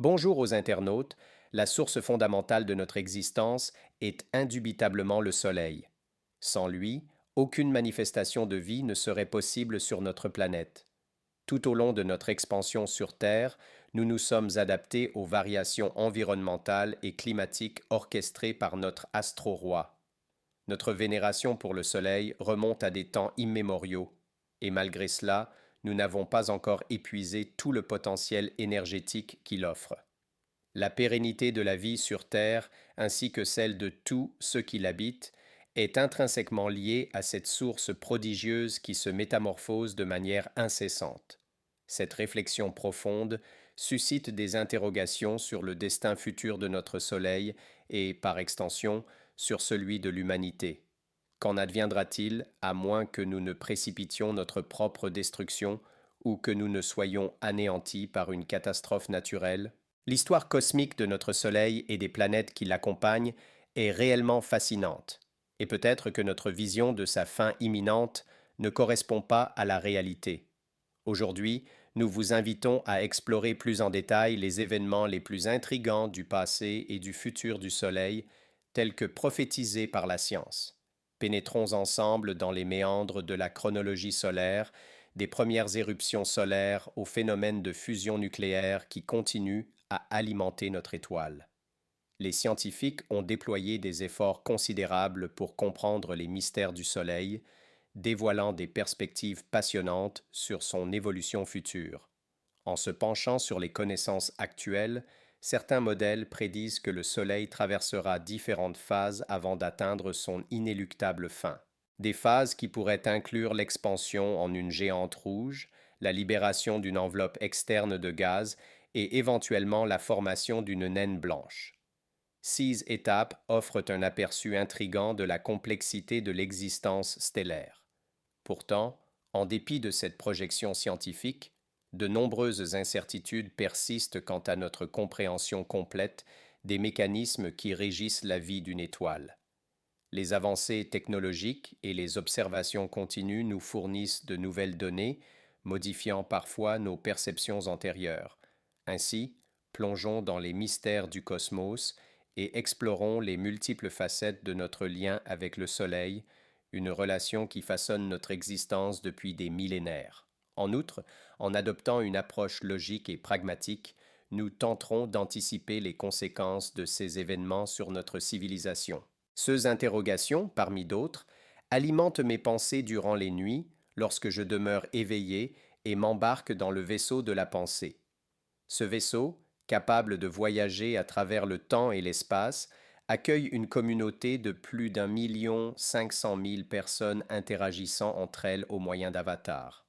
Bonjour aux internautes, la source fondamentale de notre existence est indubitablement le Soleil. Sans lui, aucune manifestation de vie ne serait possible sur notre planète. Tout au long de notre expansion sur Terre, nous nous sommes adaptés aux variations environnementales et climatiques orchestrées par notre astro-roi. Notre vénération pour le Soleil remonte à des temps immémoriaux, et malgré cela, nous n'avons pas encore épuisé tout le potentiel énergétique qu'il offre. La pérennité de la vie sur Terre, ainsi que celle de tous ceux qui l'habitent, est intrinsèquement liée à cette source prodigieuse qui se métamorphose de manière incessante. Cette réflexion profonde suscite des interrogations sur le destin futur de notre Soleil et, par extension, sur celui de l'humanité. Qu'en adviendra-t-il à moins que nous ne précipitions notre propre destruction ou que nous ne soyons anéantis par une catastrophe naturelle? L'histoire cosmique de notre Soleil et des planètes qui l'accompagnent est réellement fascinante, et peut-être que notre vision de sa fin imminente ne correspond pas à la réalité. Aujourd'hui, nous vous invitons à explorer plus en détail les événements les plus intrigants du passé et du futur du Soleil, tels que prophétisés par la science. Pénétrons ensemble dans les méandres de la chronologie solaire, des premières éruptions solaires aux phénomènes de fusion nucléaire qui continuent à alimenter notre étoile. Les scientifiques ont déployé des efforts considérables pour comprendre les mystères du Soleil, dévoilant des perspectives passionnantes sur son évolution future. En se penchant sur les connaissances actuelles, certains modèles prédisent que le Soleil traversera différentes phases avant d'atteindre son inéluctable fin. Des phases qui pourraient inclure l'expansion en une géante rouge, la libération d'une enveloppe externe de gaz et éventuellement la formation d'une naine blanche. 6 étapes offrent un aperçu intrigant de la complexité de l'existence stellaire. Pourtant, en dépit de cette projection scientifique, de nombreuses incertitudes persistent quant à notre compréhension complète des mécanismes qui régissent la vie d'une étoile. Les avancées technologiques et les observations continues nous fournissent de nouvelles données, modifiant parfois nos perceptions antérieures. Ainsi, plongeons dans les mystères du cosmos et explorons les multiples facettes de notre lien avec le Soleil, une relation qui façonne notre existence depuis des millénaires. En outre, en adoptant une approche logique et pragmatique, nous tenterons d'anticiper les conséquences de ces événements sur notre civilisation. Ces interrogations, parmi d'autres, alimentent mes pensées durant les nuits, lorsque je demeure éveillé et m'embarque dans le vaisseau de la pensée. Ce vaisseau, capable de voyager à travers le temps et l'espace, accueille une communauté de plus d'1,5 million personnes interagissant entre elles au moyen d'avatars.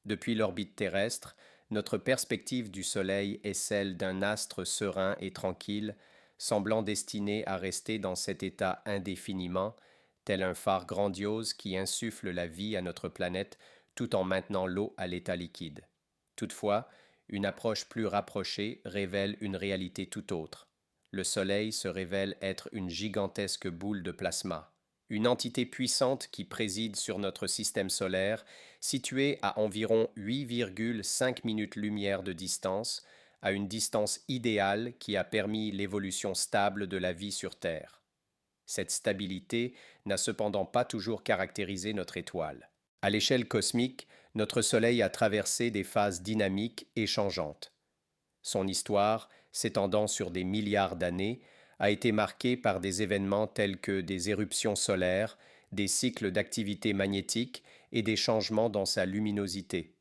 Depuis l'orbite terrestre, notre perspective du Soleil est celle d'un astre serein et tranquille, semblant destiné à rester dans cet état indéfiniment, tel un phare grandiose qui insuffle la vie à notre planète tout en maintenant l'eau à l'état liquide. Toutefois, une approche plus rapprochée révèle une réalité tout autre. Le Soleil se révèle être une gigantesque boule de plasma, une entité puissante qui préside sur notre système solaire, située à environ 8,5 minutes-lumière de distance, à une distance idéale qui a permis l'évolution stable de la vie sur Terre. Cette stabilité n'a cependant pas toujours caractérisé notre étoile. À l'échelle cosmique, notre Soleil a traversé des phases dynamiques et changeantes. Son histoire, s'étendant sur des milliards d'années, a été marquée par des événements tels que des éruptions solaires, des cycles d'activité magnétique et des changements dans sa luminosité.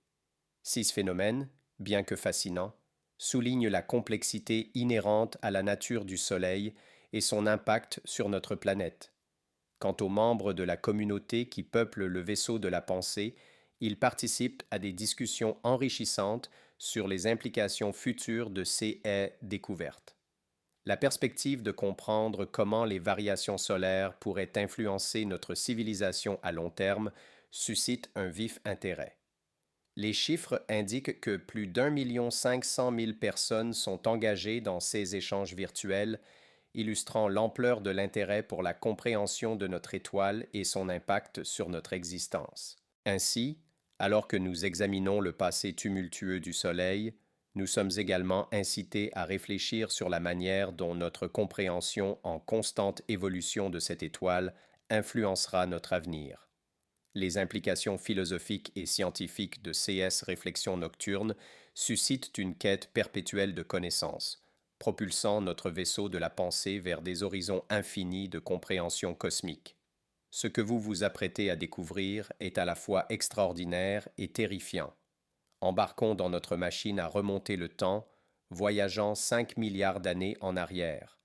Ces phénomènes, bien que fascinants, soulignent la complexité inhérente à la nature du Soleil et son impact sur notre planète. Quant aux membres de la communauté qui peuplent le vaisseau de la pensée, ils participent à des discussions enrichissantes sur les implications futures de ces découvertes. La perspective de comprendre comment les variations solaires pourraient influencer notre civilisation à long terme suscite un vif intérêt. Les chiffres indiquent que plus d'1,5 million personnes sont engagées dans ces échanges virtuels, illustrant l'ampleur de l'intérêt pour la compréhension de notre étoile et son impact sur notre existence. Ainsi, alors que nous examinons le passé tumultueux du Soleil, Nous sommes également incités à réfléchir sur la manière dont notre compréhension en constante évolution de cette étoile influencera notre avenir. Les implications philosophiques et scientifiques de CS Réflexions nocturnes suscitent une quête perpétuelle de connaissances, propulsant notre vaisseau de la pensée vers des horizons infinis de compréhension cosmique. Ce que vous vous apprêtez à découvrir est à la fois extraordinaire et terrifiant. Embarquons dans notre machine à remonter le temps, voyageant 5 milliards d'années en arrière.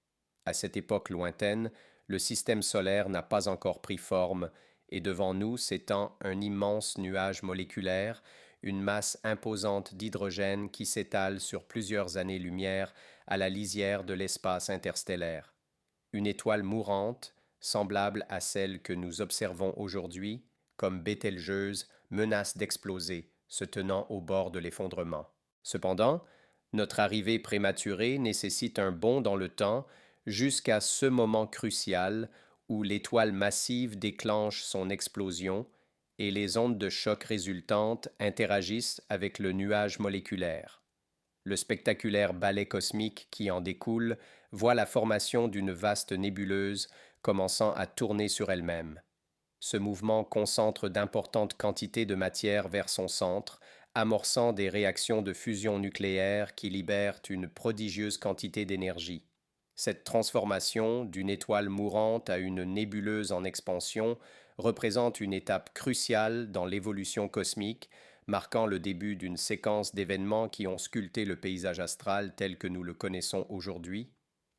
À cette époque lointaine, le système solaire n'a pas encore pris forme et devant nous s'étend un immense nuage moléculaire, une masse imposante d'hydrogène qui s'étale sur plusieurs années-lumière à la lisière de l'espace interstellaire. Une étoile mourante, semblable à celle que nous observons aujourd'hui, comme Bételgeuse, menace d'exploser, se tenant au bord de l'effondrement. Cependant, notre arrivée prématurée nécessite un bond dans le temps jusqu'à ce moment crucial où l'étoile massive déclenche son explosion et les ondes de choc résultantes interagissent avec le nuage moléculaire. Le spectaculaire ballet cosmique qui en découle voit la formation d'une vaste nébuleuse commençant à tourner sur elle-même. Ce mouvement concentre d'importantes quantités de matière vers son centre, amorçant des réactions de fusion nucléaire qui libèrent une prodigieuse quantité d'énergie. Cette transformation d'une étoile mourante à une nébuleuse en expansion représente une étape cruciale dans l'évolution cosmique, marquant le début d'une séquence d'événements qui ont sculpté le paysage astral tel que nous le connaissons aujourd'hui.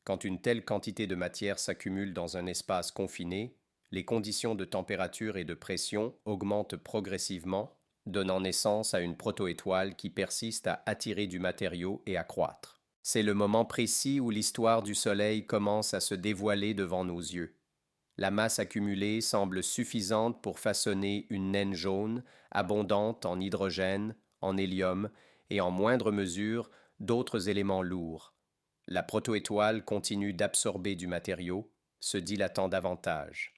Quand une telle quantité de matière s'accumule dans un espace confiné, les conditions de température et de pression augmentent progressivement, donnant naissance à une protoétoile qui persiste à attirer du matériau et à croître. C'est le moment précis où l'histoire du Soleil commence à se dévoiler devant nos yeux. La masse accumulée semble suffisante pour façonner une naine jaune, abondante en hydrogène, en hélium et en moindre mesure d'autres éléments lourds. La protoétoile continue d'absorber du matériau, se dilatant davantage.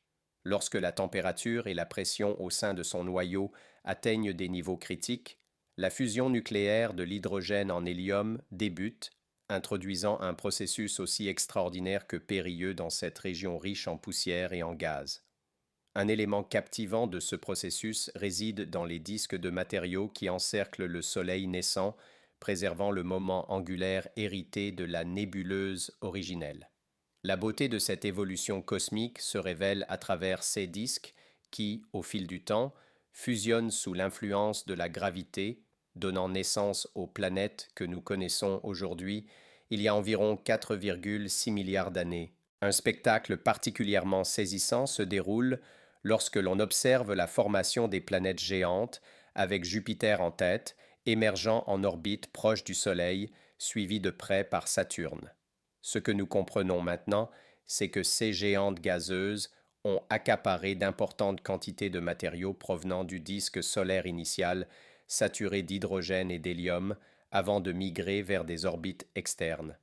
Lorsque la température et la pression au sein de son noyau atteignent des niveaux critiques, la fusion nucléaire de l'hydrogène en hélium débute, introduisant un processus aussi extraordinaire que périlleux dans cette région riche en poussière et en gaz. Un élément captivant de ce processus réside dans les disques de matériaux qui encerclent le Soleil naissant, préservant le moment angulaire hérité de la nébuleuse originelle. La beauté de cette évolution cosmique se révèle à travers ces disques qui, au fil du temps, fusionnent sous l'influence de la gravité, donnant naissance aux planètes que nous connaissons aujourd'hui il y a environ 4,6 milliards d'années. Un spectacle particulièrement saisissant se déroule lorsque l'on observe la formation des planètes géantes, avec Jupiter en tête, émergeant en orbite proche du Soleil, suivi de près par Saturne. Ce que nous comprenons maintenant, c'est que ces géantes gazeuses ont accaparé d'importantes quantités de matériaux provenant du disque solaire initial, saturé d'hydrogène et d'hélium, avant de migrer vers des orbites externes.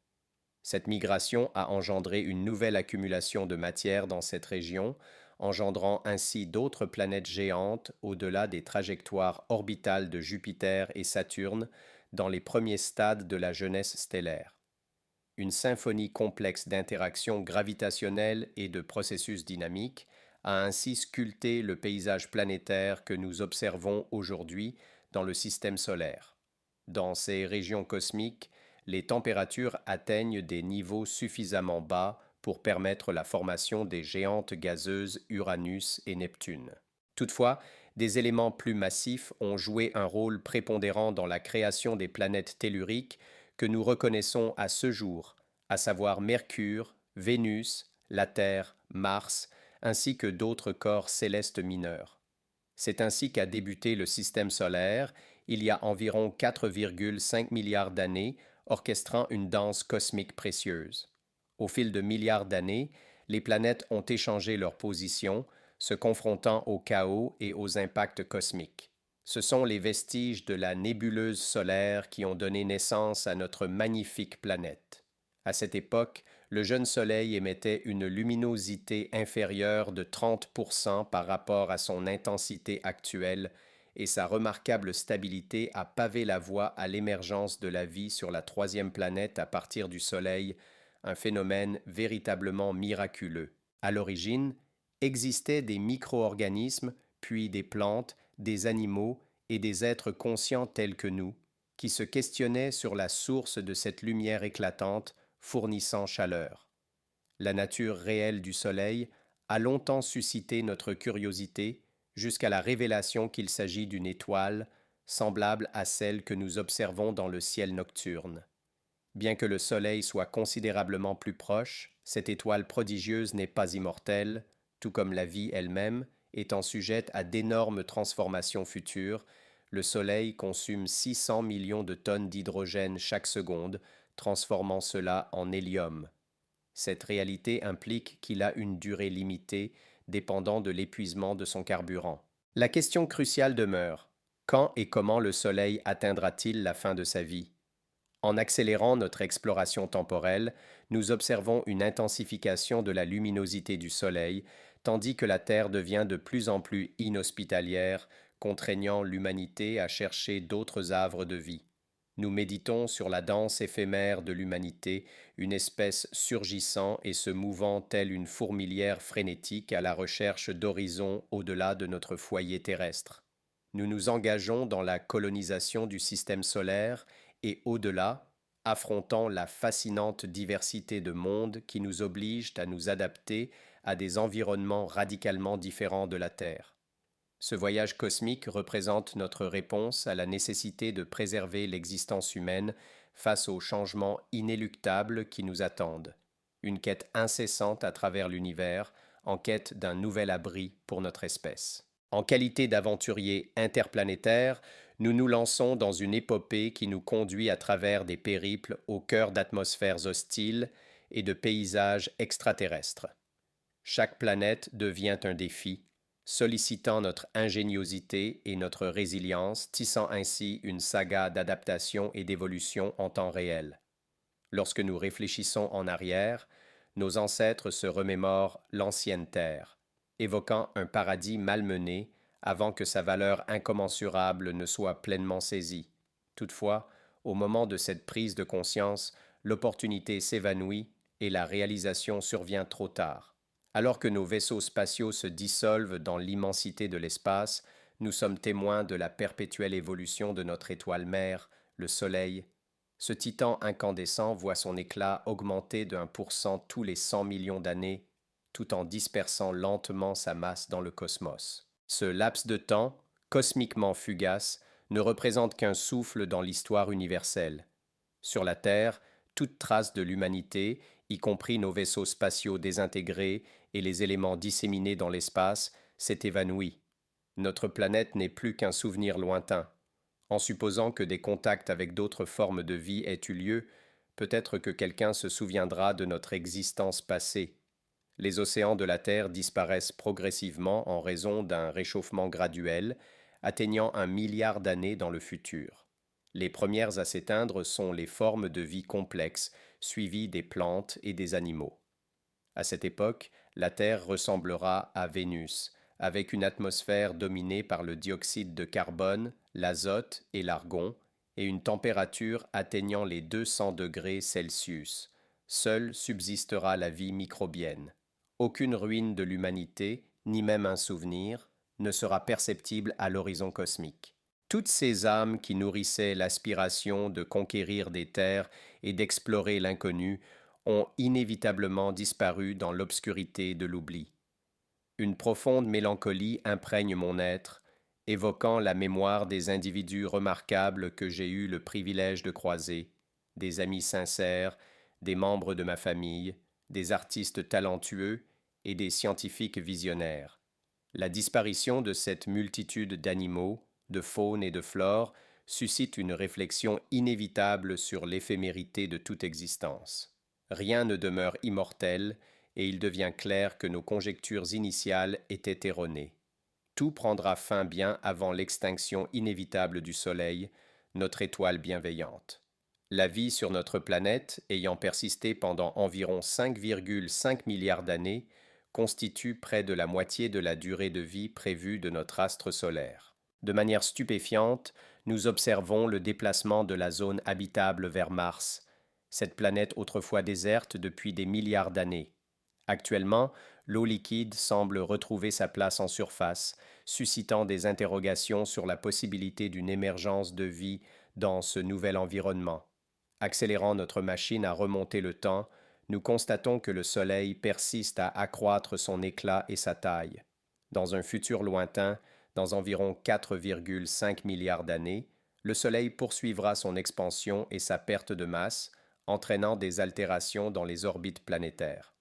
Cette migration a engendré une nouvelle accumulation de matière dans cette région, engendrant ainsi d'autres planètes géantes au-delà des trajectoires orbitales de Jupiter et Saturne dans les premiers stades de la jeunesse stellaire. Une symphonie complexe d'interactions gravitationnelles et de processus dynamiques a ainsi sculpté le paysage planétaire que nous observons aujourd'hui dans le système solaire. Dans ces régions cosmiques, les températures atteignent des niveaux suffisamment bas pour permettre la formation des géantes gazeuses Uranus et Neptune. Toutefois, des éléments plus massifs ont joué un rôle prépondérant dans la création des planètes telluriques que nous reconnaissons à ce jour, à savoir Mercure, Vénus, la Terre, Mars, ainsi que d'autres corps célestes mineurs. C'est ainsi qu'a débuté le système solaire, il y a environ 4,5 milliards d'années, orchestrant une danse cosmique précieuse. Au fil de milliards d'années, les planètes ont échangé leurs positions, se confrontant au chaos et aux impacts cosmiques. Ce sont les vestiges de la nébuleuse solaire qui ont donné naissance à notre magnifique planète. À cette époque, le jeune Soleil émettait une luminosité inférieure de 30% par rapport à son intensité actuelle et sa remarquable stabilité a pavé la voie à l'émergence de la vie sur la troisième planète à partir du Soleil, un phénomène véritablement miraculeux. À l'origine, existaient des micro-organismes, puis des plantes, des animaux et des êtres conscients tels que nous, qui se questionnaient sur la source de cette lumière éclatante fournissant chaleur. La nature réelle du Soleil a longtemps suscité notre curiosité jusqu'à la révélation qu'il s'agit d'une étoile semblable à celle que nous observons dans le ciel nocturne. Bien que le Soleil soit considérablement plus proche, cette étoile prodigieuse n'est pas immortelle, tout comme la vie elle-même, étant sujette à d'énormes transformations futures. Le Soleil consomme 600 millions de tonnes d'hydrogène chaque seconde, transformant cela en hélium. Cette réalité implique qu'il a une durée limitée, dépendant de l'épuisement de son carburant. La question cruciale demeure: quand et comment le Soleil atteindra-t-il la fin de sa vie? En accélérant notre exploration temporelle, nous observons une intensification de la luminosité du Soleil, tandis que la Terre devient de plus en plus inhospitalière, contraignant l'humanité à chercher d'autres havres de vie. Nous méditons sur la danse éphémère de l'humanité, une espèce surgissant et se mouvant telle une fourmilière frénétique à la recherche d'horizons au-delà de notre foyer terrestre. Nous nous engageons dans la colonisation du système solaire et au-delà, affrontant la fascinante diversité de mondes qui nous obligent à nous adapter à des environnements radicalement différents de la Terre. Ce voyage cosmique représente notre réponse à la nécessité de préserver l'existence humaine face aux changements inéluctables qui nous attendent. Une quête incessante à travers l'univers, en quête d'un nouvel abri pour notre espèce. En qualité d'aventuriers interplanétaires, nous nous lançons dans une épopée qui nous conduit à travers des périples au cœur d'atmosphères hostiles et de paysages extraterrestres. Chaque planète devient un défi, sollicitant notre ingéniosité et notre résilience, tissant ainsi une saga d'adaptation et d'évolution en temps réel. Lorsque nous réfléchissons en arrière, nos ancêtres se remémorent l'ancienne Terre, évoquant un paradis malmené avant que sa valeur incommensurable ne soit pleinement saisie. Toutefois, au moment de cette prise de conscience, l'opportunité s'évanouit et la réalisation survient trop tard. Alors que nos vaisseaux spatiaux se dissolvent dans l'immensité de l'espace, nous sommes témoins de la perpétuelle évolution de notre étoile mère, le Soleil. Ce titan incandescent voit son éclat augmenter d'1% tous les 100 millions d'années, tout en dispersant lentement sa masse dans le cosmos. Ce laps de temps, cosmiquement fugace, ne représente qu'un souffle dans l'histoire universelle. Sur la Terre, toute trace de l'humanité, y compris nos vaisseaux spatiaux désintégrés et les éléments disséminés dans l'espace, s'est évanouie. Notre planète n'est plus qu'un souvenir lointain. En supposant que des contacts avec d'autres formes de vie aient eu lieu, peut-être que quelqu'un se souviendra de notre existence passée. Les océans de la Terre disparaissent progressivement en raison d'un réchauffement graduel, atteignant 1 milliard d'années dans le futur. Les premières à s'éteindre sont les formes de vie complexes, suivies des plantes et des animaux. À cette époque, la Terre ressemblera à Vénus, avec une atmosphère dominée par le dioxyde de carbone, l'azote et l'argon, et une température atteignant les 200 degrés Celsius. Seule subsistera la vie microbienne. Aucune ruine de l'humanité, ni même un souvenir, ne sera perceptible à l'horizon cosmique. Toutes ces âmes qui nourrissaient l'aspiration de conquérir des terres et d'explorer l'inconnu ont inévitablement disparu dans l'obscurité de l'oubli. Une profonde mélancolie imprègne mon être, évoquant la mémoire des individus remarquables que j'ai eu le privilège de croiser, des amis sincères, des membres de ma famille, des artistes talentueux et des scientifiques visionnaires. La disparition de cette multitude d'animaux, de faune et de flore suscite une réflexion inévitable sur l'éphémérité de toute existence. Rien ne demeure immortel, et il devient clair que nos conjectures initiales étaient erronées. Tout prendra fin bien avant l'extinction inévitable du Soleil, notre étoile bienveillante. La vie sur notre planète, ayant persisté pendant environ 5,5 milliards d'années, constitue près de la moitié de la durée de vie prévue de notre astre solaire. De manière stupéfiante, nous observons le déplacement de la zone habitable vers Mars, cette planète autrefois déserte depuis des milliards d'années. Actuellement, l'eau liquide semble retrouver sa place en surface, suscitant des interrogations sur la possibilité d'une émergence de vie dans ce nouvel environnement. Accélérant notre machine à remonter le temps, nous constatons que le Soleil persiste à accroître son éclat et sa taille. Dans un futur lointain, dans environ 4,5 milliards d'années, le Soleil poursuivra son expansion et sa perte de masse, entraînant des altérations dans les orbites planétaires.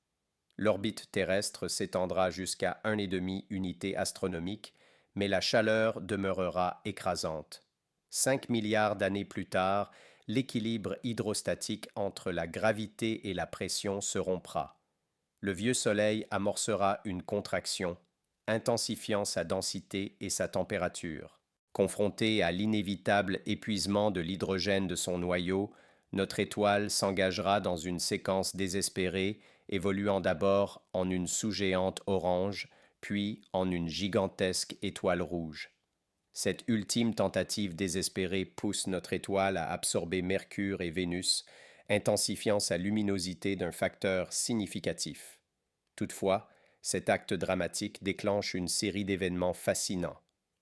L'orbite terrestre s'étendra jusqu'à 1,5 unité astronomique, mais la chaleur demeurera écrasante. 5 milliards d'années plus tard, l'équilibre hydrostatique entre la gravité et la pression se rompra. Le vieux Soleil amorcera une contraction, intensifiant sa densité et sa température. Confronté à l'inévitable épuisement de l'hydrogène de son noyau, notre étoile s'engagera dans une séquence désespérée, évoluant d'abord en une sous-géante orange, puis en une gigantesque étoile rouge. Cette ultime tentative désespérée pousse notre étoile à absorber Mercure et Vénus, intensifiant sa luminosité d'un facteur significatif. Toutefois, cet acte dramatique déclenche une série d'événements fascinants.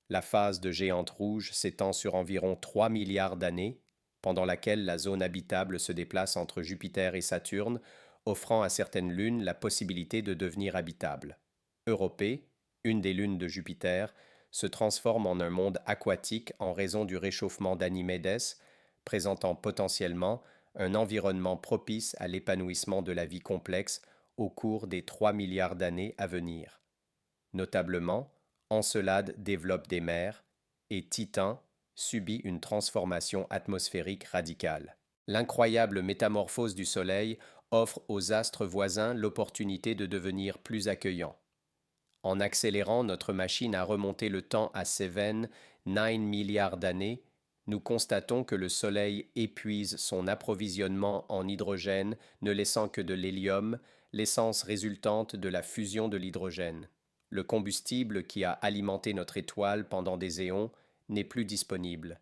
La phase de géante rouge s'étend sur environ 3 milliards d'années, pendant laquelle la zone habitable se déplace entre Jupiter et Saturne, offrant à certaines lunes la possibilité de devenir habitable. Europée, une des lunes de Jupiter, se transforme en un monde aquatique en raison du réchauffement d'Animédès, présentant potentiellement un environnement propice à l'épanouissement de la vie complexe au cours des 3 milliards d'années à venir. Notablement, Encelade développe des mers et Titan subit une transformation atmosphérique radicale. L'incroyable métamorphose du Soleil offre aux astres voisins l'opportunité de devenir plus accueillants. En accélérant notre machine à remonter le temps à Seven, 9 milliards d'années, nous constatons que le Soleil épuise son approvisionnement en hydrogène, ne laissant que de l'hélium, l'essence résultante de la fusion de l'hydrogène. Le combustible qui a alimenté notre étoile pendant des éons n'est plus disponible.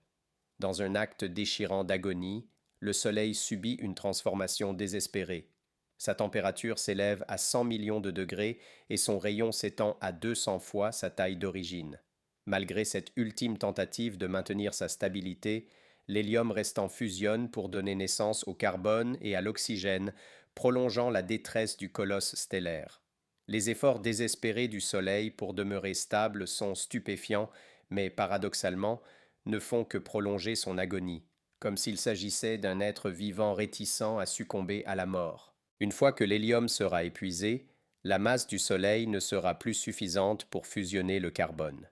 Dans un acte déchirant d'agonie, le Soleil subit une transformation désespérée. Sa température s'élève à 100 millions de degrés et son rayon s'étend à 200 fois sa taille d'origine. Malgré cette ultime tentative de maintenir sa stabilité, l'hélium restant fusionne pour donner naissance au carbone et à l'oxygène, prolongeant la détresse du colosse stellaire. Les efforts désespérés du Soleil pour demeurer stable sont stupéfiants, mais paradoxalement, ne font que prolonger son agonie, comme s'il s'agissait d'un être vivant réticent à succomber à la mort. Une fois que l'hélium sera épuisé, la masse du Soleil ne sera plus suffisante pour fusionner le carbone.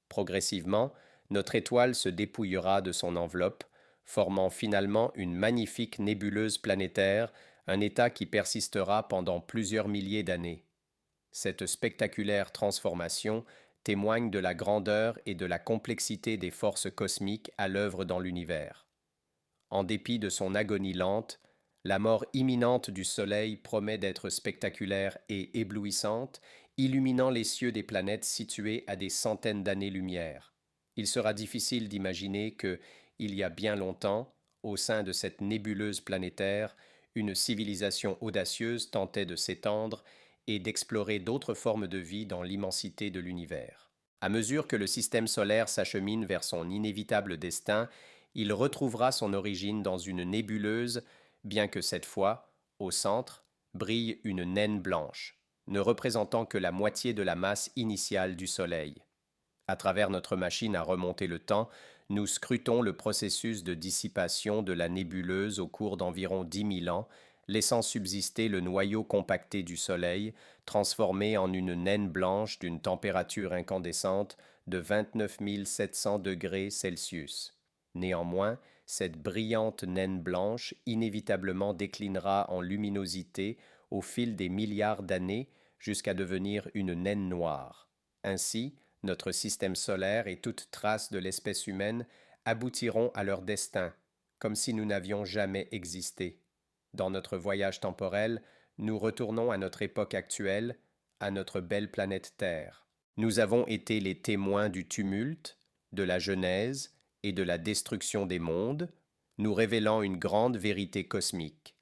Progressivement, notre étoile se dépouillera de son enveloppe, formant finalement une magnifique nébuleuse planétaire, un état qui persistera pendant plusieurs milliers d'années. Cette spectaculaire transformation témoigne de la grandeur et de la complexité des forces cosmiques à l'œuvre dans l'univers. En dépit de son agonie lente, la mort imminente du Soleil promet d'être spectaculaire et éblouissante, illuminant les cieux des planètes situées à des centaines d'années-lumière. Il sera difficile d'imaginer que, il y a bien longtemps, au sein de cette nébuleuse planétaire, une civilisation audacieuse tentait de s'étendre et d'explorer d'autres formes de vie dans l'immensité de l'univers. À mesure que le système solaire s'achemine vers son inévitable destin, il retrouvera son origine dans une nébuleuse, bien que cette fois, au centre, brille une naine blanche, ne représentant que la moitié de la masse initiale du Soleil. À travers notre machine à remonter le temps, nous scrutons le processus de dissipation de la nébuleuse au cours d'environ 10 000 ans, laissant subsister le noyau compacté du Soleil, transformé en une naine blanche d'une température incandescente de 29 700 degrés Celsius. Néanmoins, cette brillante naine blanche inévitablement déclinera en luminosité au fil des milliards d'années jusqu'à devenir une naine noire. Ainsi, notre système solaire et toute trace de l'espèce humaine aboutiront à leur destin, comme si nous n'avions jamais existé. Dans notre voyage temporel, nous retournons à notre époque actuelle, à notre belle planète Terre. Nous avons été les témoins du tumulte, de la Genèse et de la destruction des mondes, nous révélant une grande vérité cosmique.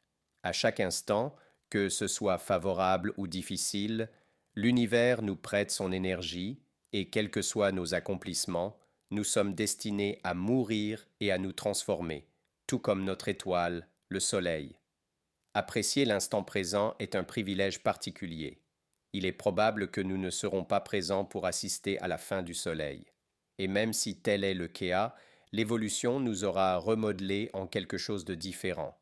À chaque instant, que ce soit favorable ou difficile, l'univers nous prête son énergie et quels que soient nos accomplissements, nous sommes destinés à mourir et à nous transformer, tout comme notre étoile, le Soleil. Apprécier l'instant présent est un privilège particulier. Il est probable que nous ne serons pas présents pour assister à la fin du Soleil. Et même si tel est le cas, l'évolution nous aura remodelés en quelque chose de différent.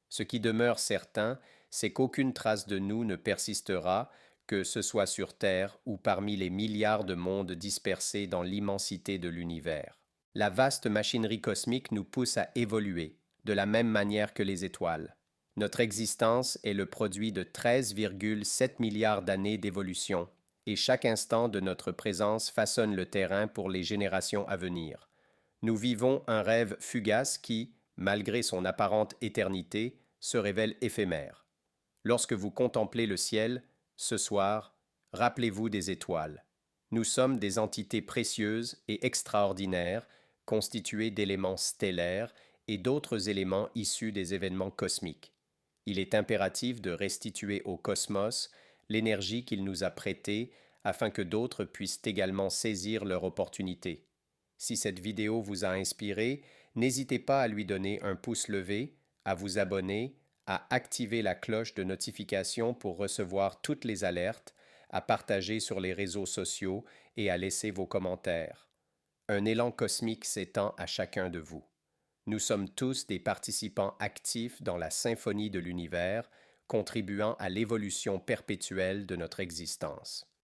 Ce qui demeure certain, c'est qu'aucune trace de nous ne persistera, que ce soit sur Terre ou parmi les milliards de mondes dispersés dans l'immensité de l'univers. La vaste machinerie cosmique nous pousse à évoluer, de la même manière que les étoiles. Notre existence est le produit de 13,7 milliards d'années d'évolution, et chaque instant de notre présence façonne le terrain pour les générations à venir. Nous vivons un rêve fugace qui, malgré son apparente éternité, se révèle éphémère. Lorsque vous contemplez le ciel, ce soir, rappelez-vous des étoiles. Nous sommes des entités précieuses et extraordinaires, constituées d'éléments stellaires et d'autres éléments issus des événements cosmiques. Il est impératif de restituer au cosmos l'énergie qu'il nous a prêtée afin que d'autres puissent également saisir leur opportunité. Si cette vidéo vous a inspiré, n'hésitez pas à lui donner un pouce levé, à vous abonner, à activer la cloche de notification pour recevoir toutes les alertes, à partager sur les réseaux sociaux et à laisser vos commentaires. Un élan cosmique s'étend à chacun de vous. Nous sommes tous des participants actifs dans la symphonie de l'univers, contribuant à l'évolution perpétuelle de notre existence.